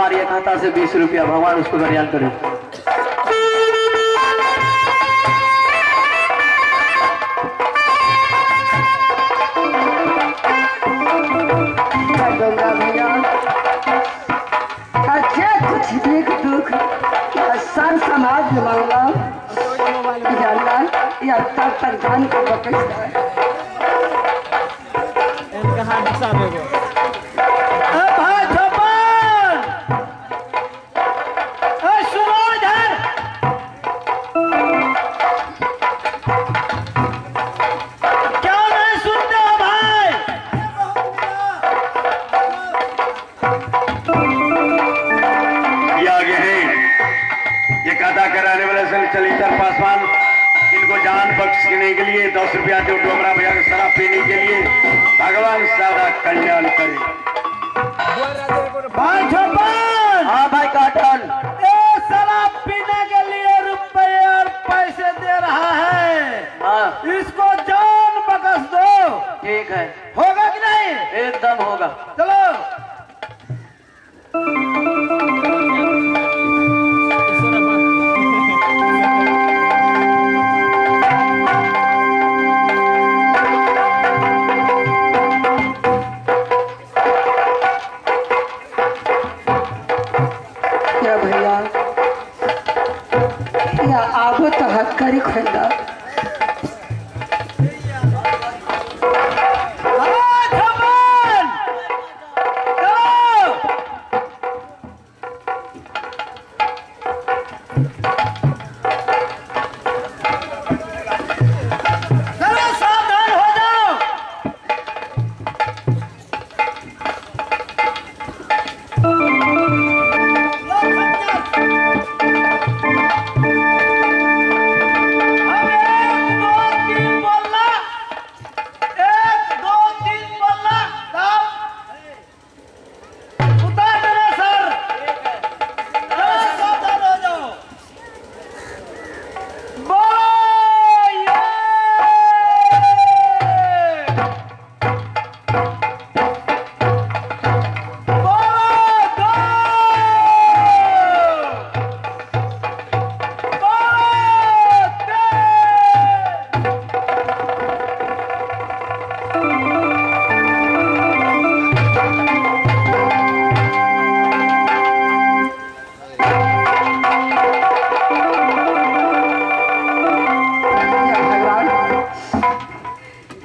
हमारी खाता से 20 रुपया, भगवान उसको कल्याण करे। गंगा भैया अच्छे कुछ देख दुख सर समाज में मांगला जानला या तब जान को बकस चलितर पासवान इनको जान बख्शने के लिए 10 रुपया दो डोमरा भैया को शराब पीने के लिए भगवान सारा कल्याण करे। भाई छोपन, हाँ भाई काटन, ये शराब पीने के लिए रुपये और पैसे दे रहा है। हाँ इसको जान बख्श दो। ठीक है, होगा कि नहीं? एकदम होगा। चलो आगो तो हक करी खुदा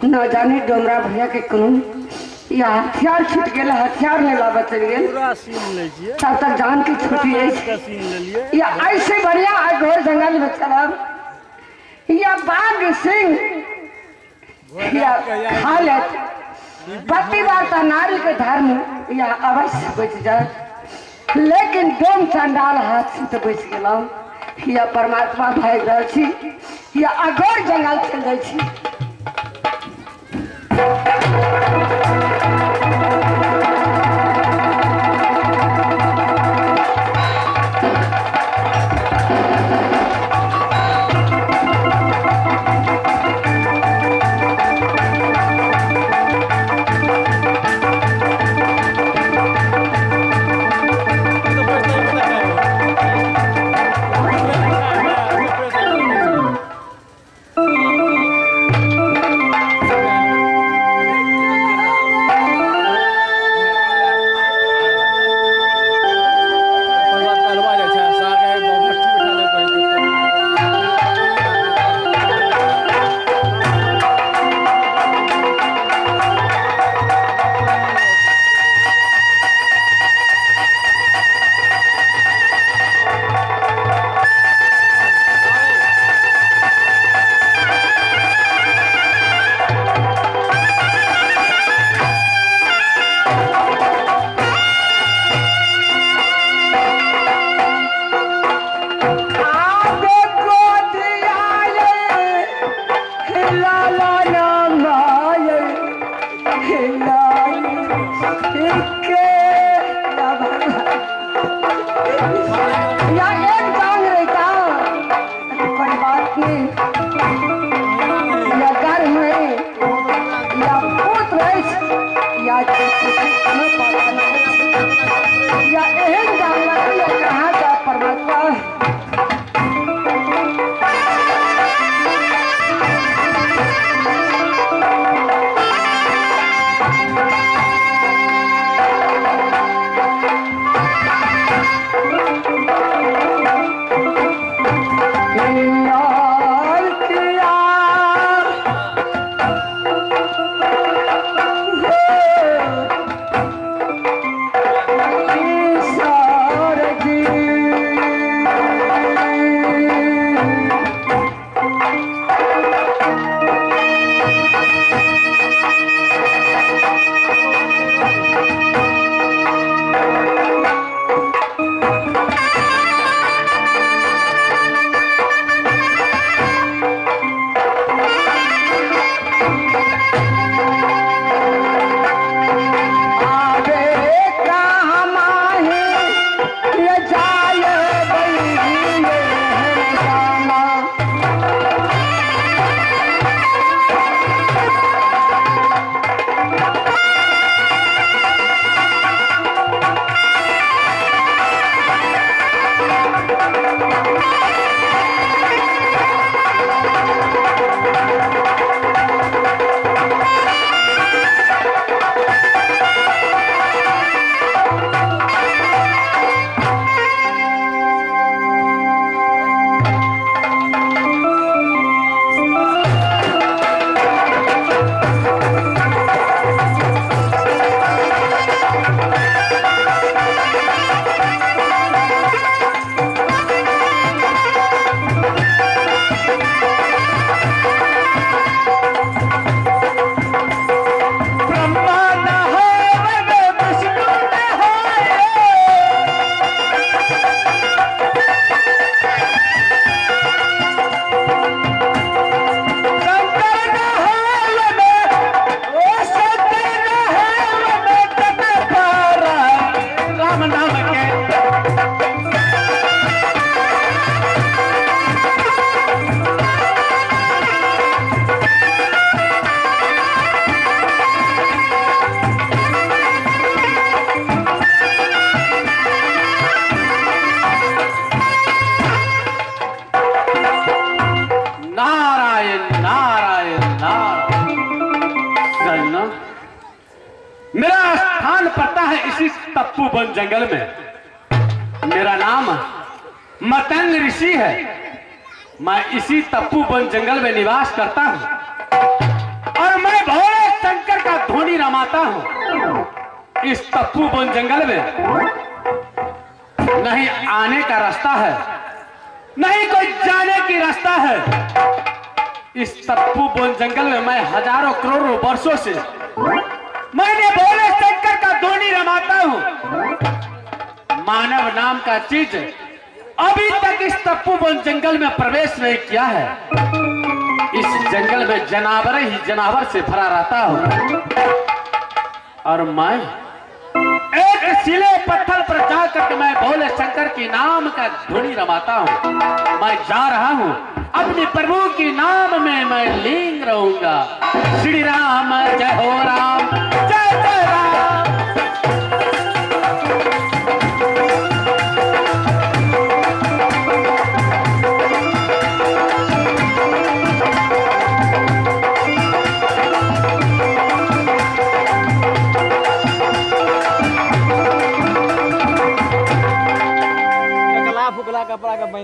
न जाने डोमरा भैया के कानून या हथियार छूट गया, हथियार नहीं लाबा चल गया तब तक जान की छुट्टी है या ऐसे बढ़िया घोर जंगल में चला या बाघ सिंह या हालत पतिवार्ता नारी के धर्म या अवश्य बच जाए, लेकिन डोम चंडाल हाथ से तो बच गया या परमात्मा भाग रही या अघोर जंगल चल गई। के नारायण नारायण नारायण। चलना, मेरा स्थान पड़ता है इसी तप्पू वन जंगल में। मेरा नाम मतंग ऋषि है। मैं इसी तप्पू वन जंगल में निवास करता हूँ और मैं भोले शंकर का ध्वनि रमाता हूँ। इस तप्पू वन जंगल में नहीं आने का रास्ता है, नहीं कोई जाने की रास्ता है। इस तप्पू वन जंगल में मैं हजारों करोड़ों वर्षों से मैंने भोले शंकर का ध्वनि रमाता हूँ। मानव नाम का चीज अभी तक इस तप्पू वन जंगल में प्रवेश नहीं किया है। इस जंगल में जानवर ही जानवर से भरा रहता हूँ और मैं एक सिले पत्थर पर जाकर मैं भोले शंकर की नाम का ध्वनि रमाता हूँ। मैं जा रहा हूँ अपने प्रभु के नाम में मैं लीन रहूंगा। श्री राम जय हो राम, जय जय राम। फुकला कपड़ा का बन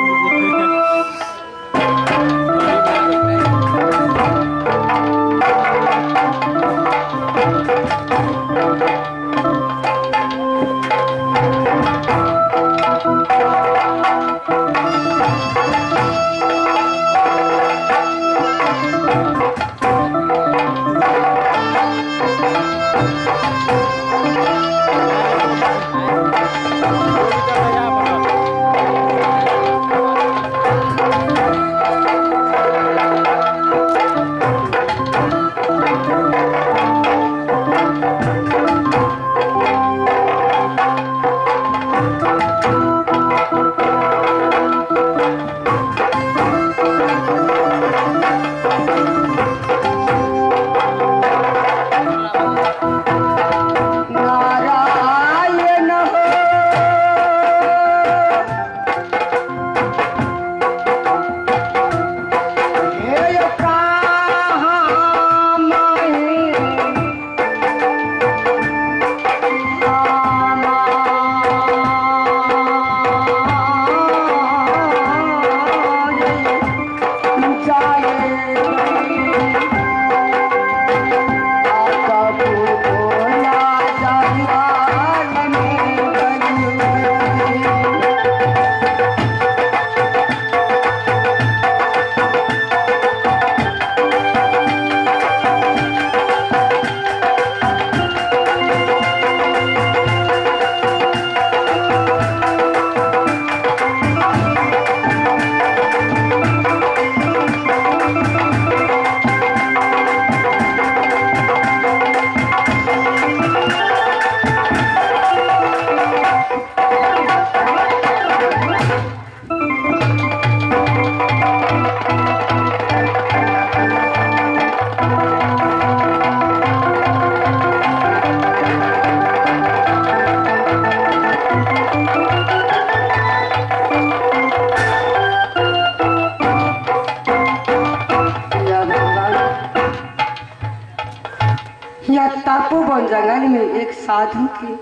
तपोवन जंगल में एक साधु के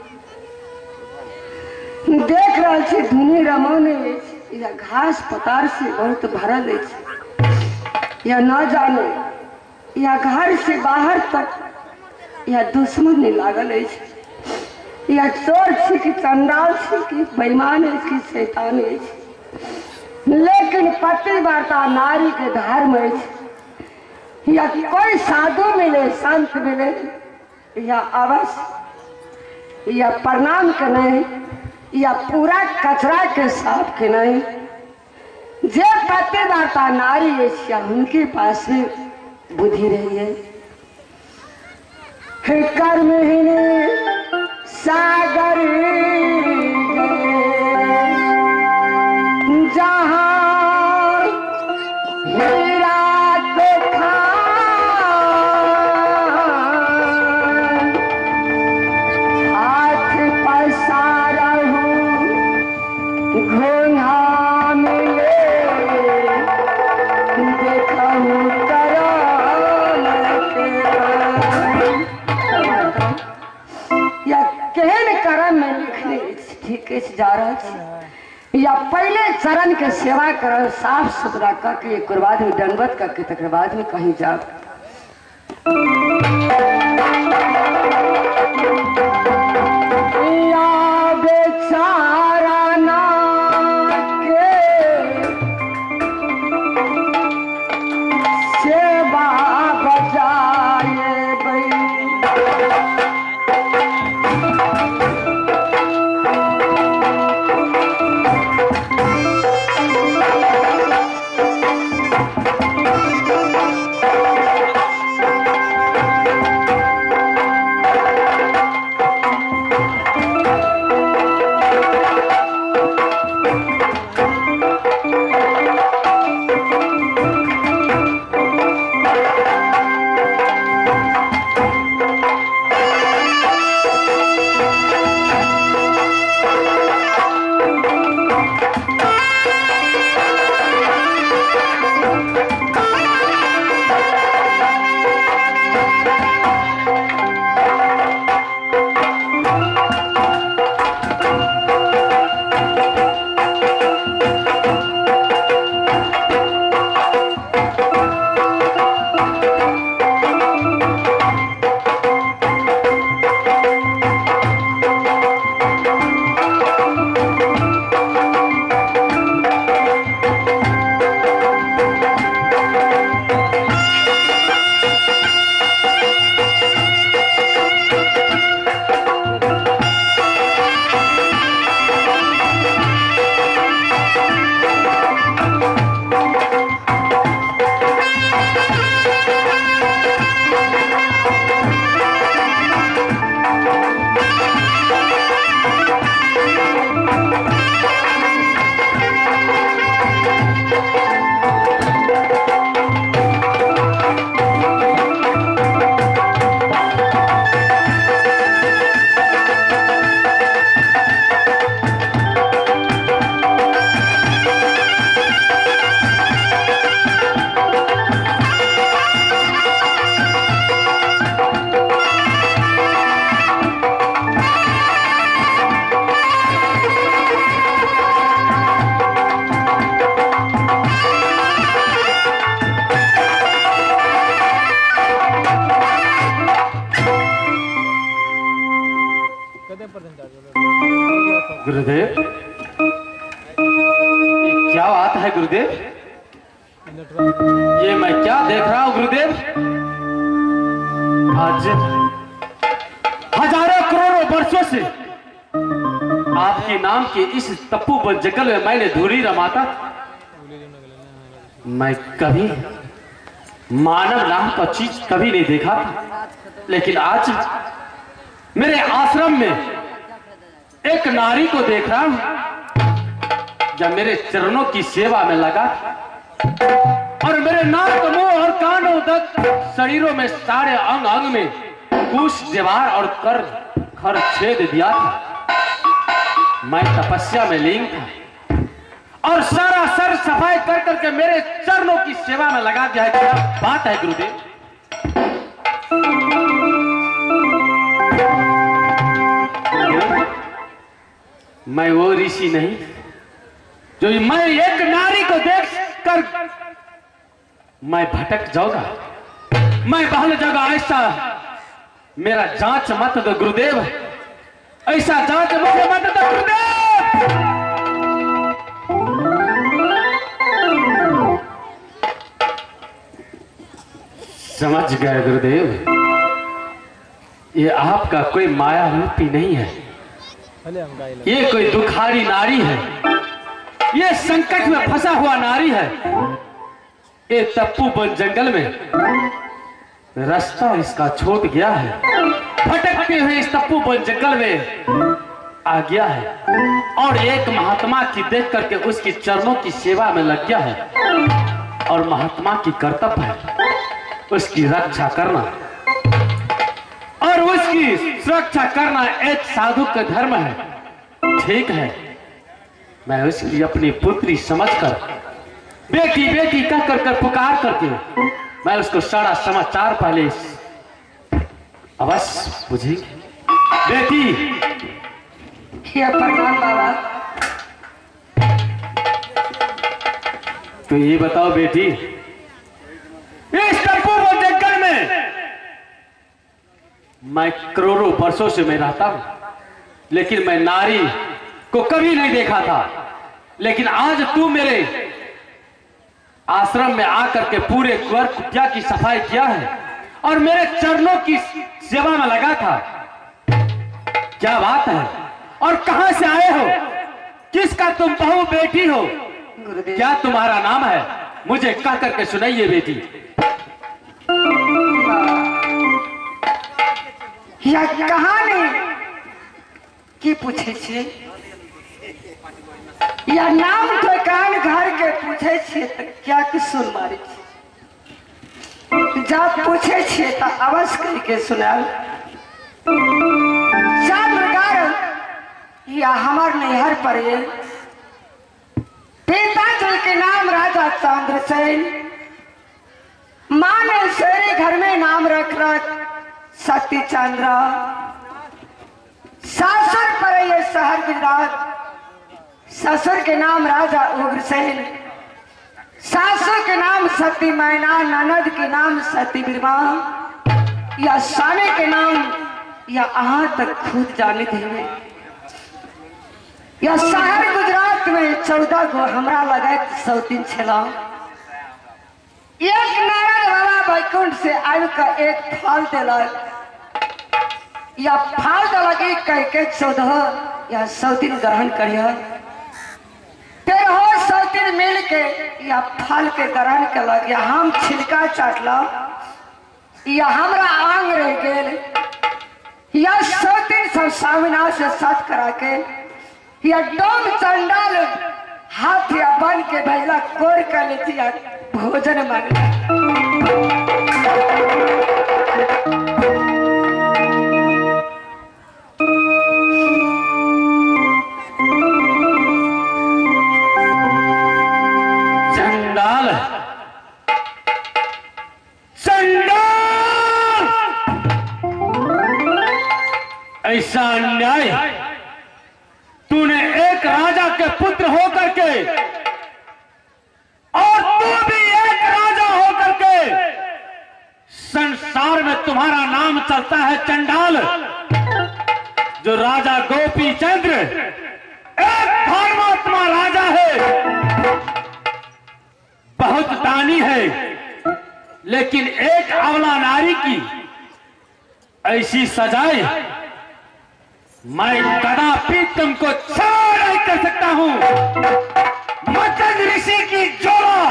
देख रहा छे धुनी रमौने या घास पतार से बहुत भरल है। या न जाने या घर से बाहर तक या दुश्मन नहीं लागल है, या चोर छे कि चंडाल छे कि बेईमान है कि शैतान है। लेकिन पतिव्रता नारी के धर्म है। या कोई साधु मिले, संत मिले, या अवश्य या प्रणाम करे या पूरा कचरा के साफ के नहीं। जे पतिव्रता नारी है उनके पास में बुद्धि रही है। कर्म सागर घोंघा मिले देखहु कराम या केहन करम में लिखने ठीक जा रहा है या पहले चरण के सेवा कर साफ सुथरा करके एक बाद में दंडवत करके तक बाद में कहीं जाओ। गुरुदेव, ये क्या बात है गुरुदेव? ये मैं क्या देख रहा हूँ गुरुदेव? आज हजारों करोड़ों वर्षों से आपके नाम के इस तपोवन जंगल में मैंने धूली रमाता। मैं कभी मानव नाम का चीज कभी नहीं देखा था, लेकिन आज मेरे आश्रम में एक नारी को देख रहा हूं जब मेरे चरणों की सेवा में लगा और मेरे नाक, मुंह और कानों तक शरीरों में सारे अंग अंग में कुश, दीवार और खर छेद दिया था। मैं तपस्या में लीन था और सारा सर सफाई कर करके मेरे चरणों की सेवा में लगा दिया है। क्या बात है गुरुदेव? मैं वो ऋषि नहीं जो मैं एक नारी को देख कर मैं भटक जाऊंगा, मैं बहल जाऊंगा। ऐसा मेरा जांच मत दो गुरुदेव, ऐसा जांच मुझे मत दो गुरुदेव। समझ गए गुरुदेव, ये आपका कोई माया रूपी नहीं है, ये कोई दुखारी नारी है, ये संकट में फंसा हुआ नारी है। ये तपोवन जंगल में रास्ता इसका छूट गया है, भटकते हुए इस तपोवन जंगल में आ गया है और एक महात्मा की देख करके उसके चरणों की सेवा में लग गया है। और महात्मा की कर्तव्य है उसकी रक्षा करना, और उसकी सुरक्षा करना एक साधु का धर्म है। ठीक है, मैं उसकी अपनी पुत्री समझकर बेटी बेटी कह कर पुकार करके मैं उसको सारा समाचार पहले अवश्य बुझी। बेटी ये प्रणाम बाबा। तो ये बताओ बेटी, इस तपोवन जंगल में मैं करोड़ों वर्षों से मैं रहता हूं, लेकिन मैं नारी को कभी नहीं देखा था। लेकिन आज तू मेरे आश्रम में आकर के पूरे कुंवर कुटिया की सफाई किया है और मेरे चरणों की सेवा में लगा था। क्या बात है? और कहां से आए हो? किसका तुम बहू बेटी हो? गुरुदेव, क्या तुम्हारा नाम है? मुझे कह करके सुनाइए बेटी। या कहानी की पूछे छे या नाम ठेकान घर के पूछे छे तो क्या कुसुर मारे छे? जब पूछे छे तो अवश्य करके सुनाल। चंद्रकार या हमार नैहर पर ये पिताजी के नाम राजा चंद्रसेन, माँ ने शेरे घर में नाम रख सती चंद्रा, सासुर पर ये शहर गुजरात, ससुर के नाम राजा उग्रसेन, सासुर के नाम सती मैना, ननद के नाम सती बिरवा, या स्वामी के नाम या अहाँ तक खुद जाने थे। या शहर गुजरात में 14 गो हमरा लगे 103 छला। एक नारायण बाबा वैकुंठ से आयु का एक फल दिलक, या फल दिलक कह के 14 या 103 ग्रहण करिए। फिर हो 103 मिल के या फल के ग्रहण कलक, या हम छिलका चाटला, या हमरा आंग रह गेल, या 103 सब सामिना से सत करा के, या डोम चंडाल हाथ या बन के भेजला कोर कर लेती या भोजन मांगला। चंडाल, चंडाल, ऐसा अन्याय तूने एक राजा के पुत्र होकर के और तू भी एक राजा होकर के संसार में तुम्हारा नाम चलता है चंडाल। जो राजा गोपी चंद्र एक धर्मात्मा राजा है, बहुत दानी है, लेकिन एक अबला नारी की ऐसी सजाए मैं कदापि तुमको छोड़ नहीं कर सकता हूं। मतंग ऋषि की जोड़ा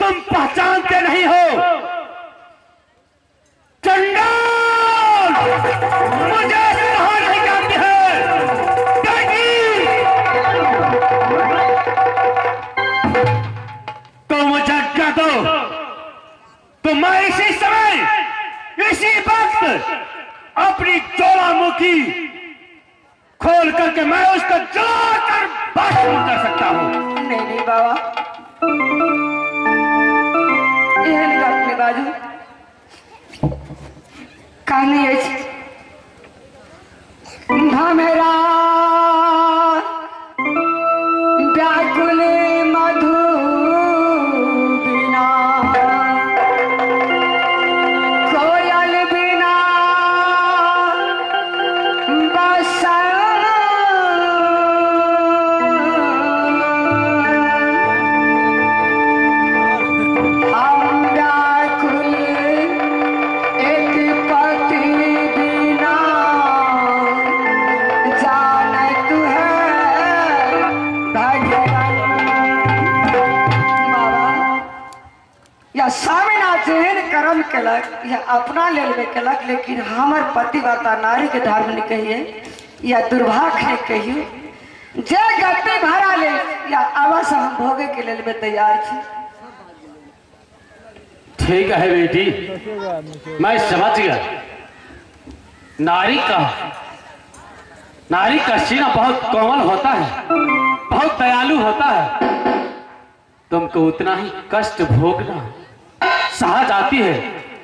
तुम पहचानते नहीं हो। चंडाल, मुझे कहां नहीं जानती है। तो मुझे क्या दो, तो मैं इसी समय इसी वक्त अपनी ज्वालामुखी खोल करके मैं उसको जलाकर भस्म कर सकता हूं। नहीं नहीं बाबा, यह नहीं अपने बाजू कहानी है। मेरा व्याकुल मधु बिना, कोयल बिना बसा, हम व्याकुल एक पति बिना, जाने तू है भगवान। बाबा, या स्वामीनाथ जेहन कर्म केलक या अपना लेल में केलक, लेकिन हमर पतिव्रता नारी के धर्म नहीं कहिए या दुर्भाग्य नहीं कहियो। जे गति भरा ले या अवश्य हम भोगे के लेल में तैयार छी। ठीक है बेटी, मैं समझ गया। नारी का सीना बहुत कोमल होता है, बहुत है तुमको उतना ही कष्ट भोगना सहा जाती है,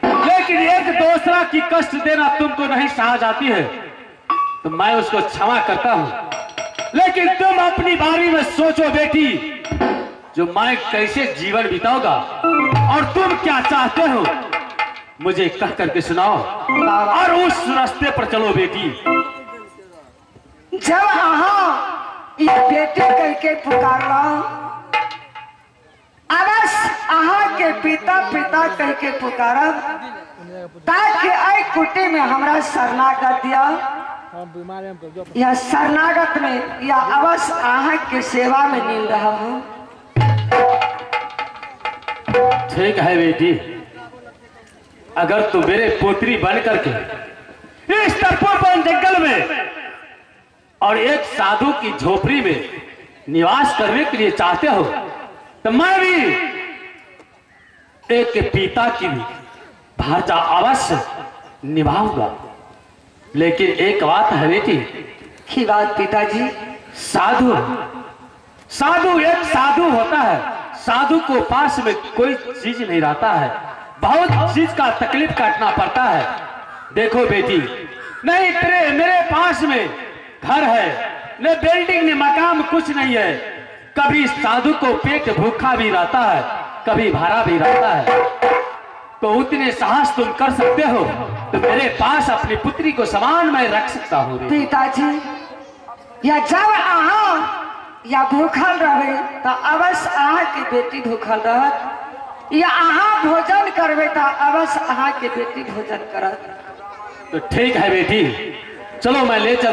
लेकिन एक दूसरा की कष्ट देना तुमको नहीं सहा जाती है, तो मैं उसको क्षमा करता हूं। लेकिन तुम अपनी बारी में सोचो बेटी, जो मैं कैसे जीवन बिताऊंगा और तुम क्या चाहते हो मुझे कह करके सुनाओ और उस रास्ते पर चलो बेटी। जब अहाँ ये बेटे कह के पुकार अवश्य अहाँ के पिता पिता कह के पुकारब, ताकि आई कुटी में हमरा शरणागत दिया या शरणागत में या अवश्य अहाँ के सेवा में मिल रहा हूँ। ठीक है बेटी, अगर तू मेरे पुत्री बन करके इस तपोवन जंगल में और एक साधु की झोपड़ी में निवास करने के लिए चाहते हो, तो मैं भी एक पिता की भी भाषा अवश्य निभाऊंगा। लेकिन एक बात है बेटी। की बात पिताजी? साधु एक साधु होता है, साधु को पास में कोई चीज नहीं रहता है, बहुत चीज का तकलीफ काटना पड़ता है। देखो बेटी, नहीं तेरे मेरे पास में घर है, न बिल्डिंग न मकान, कुछ नहीं है। कभी साधु को पेट भूखा भी रहता है, कभी भरा भी रहता है, तो उतने साहस तुम कर सकते हो तो मेरे पास अपनी पुत्री को समान मैं रख सकता हूँ पिताजी। या जब अहाँ या भूखल रहे तो अवश्य अहाँ की बेटी भूखल रहत, या अहाँ भोजन करबे तो अवश्य अहाँ की बेटी भोजन करत। तो ठीक है बेटी, चलो मैं ले चल